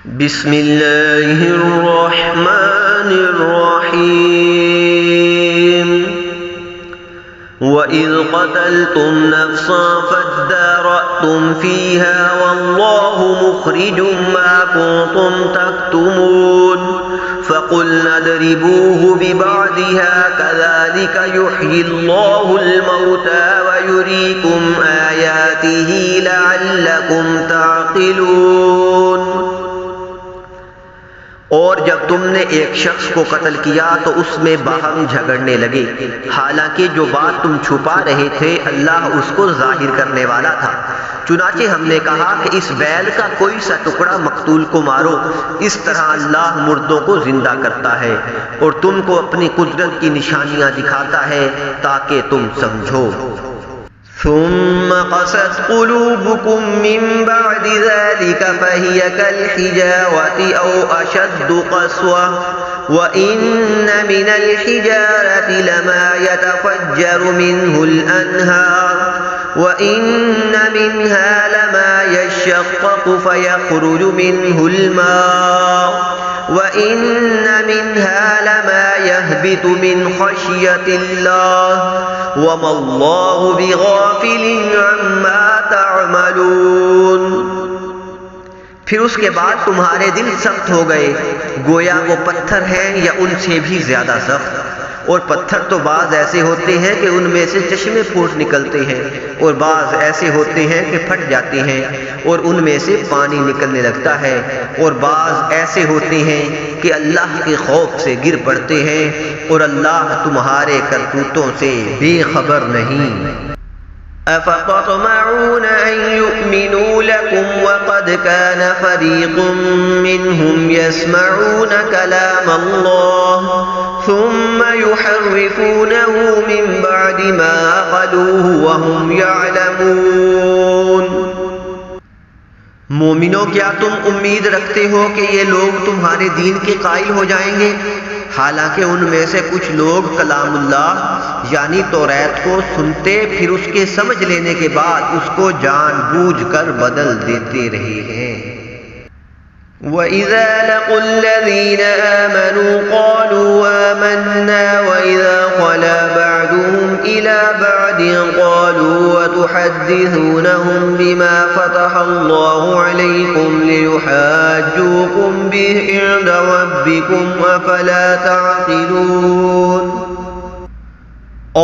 بسم اللہ الرحمن الرحیم وَإِذْ قَتَلْتُمْ نَفْسًا فَادَّارَأْتُمْ فِيهَا وَاللَّهُ مُخْرِجٌ مَا كُنْتُمْ تَكْتُمُونَ فَقُلْنَا اضْرِبُوهُ بِبَعْضِهَا كَذَلِكَ يُحْيِي اللَّهُ الْمَوْتَى وَيُرِيكُمْ آيَاتِهِ لَعَلَّكُمْ تَعْقِلُونَ۔ اور جب تم نے ایک شخص کو قتل کیا تو اس میں باہم جھگڑنے لگے، حالانکہ جو بات تم چھپا رہے تھے اللہ اس کو ظاہر کرنے والا تھا۔ چنانچہ ہم نے کہا کہ اس بیل کا کوئی سا ٹکڑا مقتول کو مارو، اس طرح اللہ مردوں کو زندہ کرتا ہے اور تم کو اپنی قدرت کی نشانیاں دکھاتا ہے تاکہ تم سمجھو۔ ثم قست قلوبكم من بعد ذلك فهي كالحجارة أو أشد قسوة وإن من الحجارة لما يتفجر منه الأنهار وإن منها لما يشقق فيخرج منه الماء وَإِنَّ مِنْهَا لَمَا يَهْبِطُ مِنْ خَشْيَةِ اللَّهِ وَمَا اللَّهُ بِغَافِلٍ عَمَّا تَعْمَلُونَ۔ پھر اس کے بعد تمہارے دل سخت ہو گئے، گویا وہ پتھر ہیں یا ان سے بھی زیادہ سخت، اور پتھر تو بعض ایسے ہوتے ہیں کہ ان میں سے چشمے پھوٹ نکلتے ہیں اور بعض ایسے ہوتے ہیں کہ پھٹ جاتے ہیں اور ان میں سے پانی نکلنے لگتا ہے، اور بعض ایسے ہوتے ہیں کہ اللہ کے خوف سے گر پڑتے ہیں اور اللہ تمہارے کرتوتوں سے بے خبر نہیں۔ أَفَتَطْمَعُونَ أَن يُؤْمِنُوا لَكُمْ وَقَدْ كَانَ فَرِيقٌ مِّنْهُمْ يَسْمَعُونَ كَلَامَ اللَّهِ ثُمَّ يُحَرِّفُونَهُ مِن بَعْدِ مَا عَقَلُوهُ وَهُمْ يَعْلَمُونَ۔ مومنو، کیا تم امید رکھتے ہو کہ یہ لوگ تمہارے دین کے قائل ہو جائیں گے، حالانکہ ان میں سے کچھ لوگ کلام اللہ یعنی توریت کو سنتے پھر اس کے سمجھ لینے کے بعد اس کو جان بوجھ کر بدل دیتے رہے ہیں۔ وَإِذَا لَقُوا الَّذِينَ آمَنُوا قَالُوا آمَنَّا وَإِذَا خَلَا بَعْضُهُمْ إِلَى بَعْضٍ قَالُوا وَتُحَدِّثُونَهُم بِمَا فَتَحَ اللَّهُ عَلَيْكُمْ لِيُحَاجُّوكُم بِهِ عِندَ رَبِّكُمْ أَفَلَا تَعْقِلُونَ۔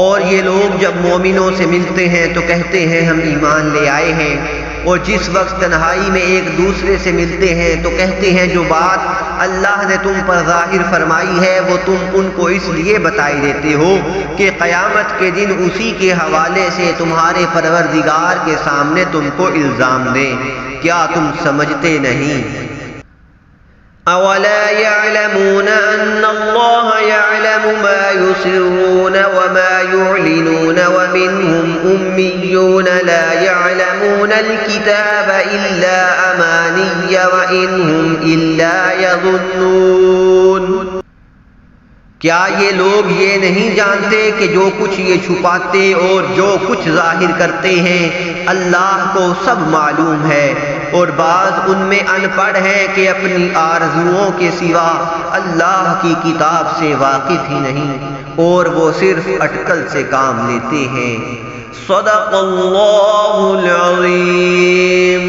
اور یہ لوگ جب مومنوں سے ملتے ہیں تو کہتے ہیں ہم ایمان لے آئے ہیں، اور جس وقت تنہائی میں ایک دوسرے سے ملتے ہیں تو کہتے ہیں جو بات اللہ نے تم پر ظاہر فرمائی ہے وہ تم ان کو اس لیے بتائی دیتے ہو کہ قیامت کے دن اسی کے حوالے سے تمہارے پروردگار کے سامنے تم کو الزام دیں۔ کیا تم سمجھتے نہیں؟ أَوَلَا يَعْلَمُونَ أَنَّ اللَّهَ يَعْلَمُ مَا يُسِرُّونَ وَمَا يُعْلِنُونَ وَمِنْهُمْ أُمِّيُّونَ لَا يَعْلَمُونَ الْكِتَابَ إِلَّا أَمَانِيَّ وَإِنْ هُمْ إِلَّا يَظُنُّونَ۔ کیا یہ لوگ یہ نہیں جانتے کہ جو کچھ یہ چھپاتے اور جو کچھ ظاہر کرتے ہیں اللہ کو سب معلوم ہے، اور بعض ان میں ان پڑھ ہیں کہ اپنی آرزوؤں کے سوا اللہ کی کتاب سے واقف ہی نہیں، اور وہ صرف اٹکل سے کام لیتے ہیں۔ صدق اللہ العظیم۔